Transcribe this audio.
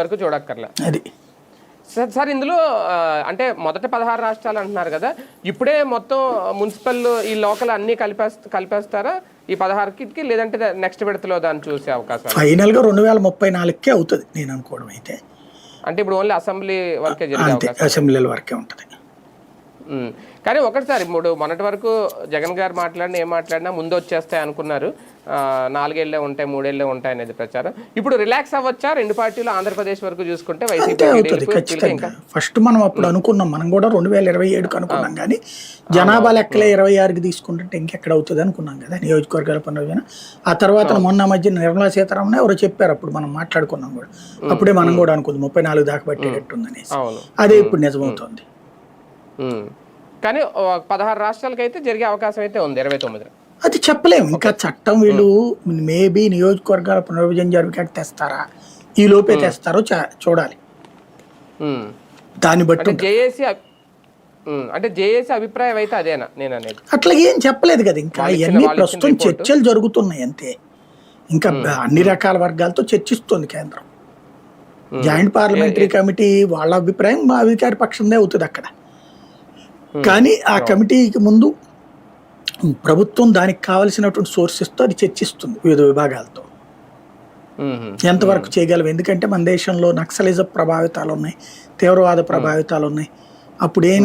వరకు చూడక్కర్లే అది. సార్ ఇందులో అంటే మొదట 16 రాష్ట్రాలు అంటున్నారు కదా, ఇప్పుడే మొత్తం మున్సిపల్ ఈ లోకల్ అన్ని కలిపేస్తారా ఈ 16కి, లేదంటే నెక్స్ట్ విడతలో దాన్ని చూసే అవకాశం? ఫైనల్గా 2034కే అవుతుంది నేను అనుకోవడం అయితే. అంటే ఇప్పుడు ఓన్లీ అసెంబ్లీ వరకే జరిగే అవకాశం, అసెంబ్లీల వరకే ఉంటుంది. కానీ ఒకటిసారి ఇప్పుడు మొన్నటి వరకు జగన్ గారు ఏం మాట్లాడినా ముందు వచ్చేస్తాయి అనుకున్నారు, 4 ఏళ్లే ఉంటాయి 3 ఏళ్లే ఉంటాయి అనేది ప్రచారం. ఇప్పుడు రిలాక్స్ అవ్వచ్చా 2 పార్టీలు ఆంధ్రప్రదేశ్ వరకు చూసుకుంటే? అవుతుంది ఖచ్చితంగా. ఫస్ట్ మనం అప్పుడు అనుకున్నాం, మనం కూడా 2027కి అనుకున్నాం, కానీ జనాభా లెక్కలే 26కి తీసుకుంటుంటే ఇంకెక్కడ అవుతుంది అనుకున్నాం కదా నియోజకవర్గాల పునర్విభజన. ఆ తర్వాత మొన్న మధ్య నిర్మలా సీతారామన్ ఎవరో చెప్పారు, అప్పుడు మనం మాట్లాడుకున్నాం కూడా, అప్పుడే మనం కూడా అనుకుంది 34 దాకా పట్టేటట్టుందనేసి. అదే ఇప్పుడు నిజమవుతుంది. కానీ 16 రాష్ట్రాలకైతే జరిగే అవకాశం అయితే ఉంది 29. అది చెప్పలేము ఇంకా. చట్టం వీళ్ళు మేబీ నియోజకవర్గాల పునర్విభజన జరిగేటట్టు తెస్తారా, ఈ లోపే తెస్తారో చూడాలి. దాన్ని బట్టి జేఏసీ అభిప్రాయం అయితే అదేనా నేను అనేది? అట్లా ఏం చెప్పలేదు కదా ఇంకా. ఇవన్నీ ప్రస్తుతం చర్చలు జరుగుతున్నాయి అంతే. ఇంకా అన్ని రకాల వర్గాలతో చర్చిస్తుంది కేంద్రం. జాయింట్ పార్లమెంటరీ కమిటీ వాళ్ళ అభిప్రాయం మా అధికార పక్షందే అవుతుంది అక్కడ. కానీ ఆ కమిటీకి ముందు ప్రభుత్వం దానికి కావలసినటువంటి సోర్సెస్తో అది చర్చిస్తుంది వివిధ విభాగాలతో ఎంతవరకు చేయగలం. ఎందుకంటే మన దేశంలో నక్సలిజం ప్రభావితాలు ఉన్నాయి, తీవ్రవాద ప్రభావితాలు ఉన్నాయి. అప్పుడు ఏం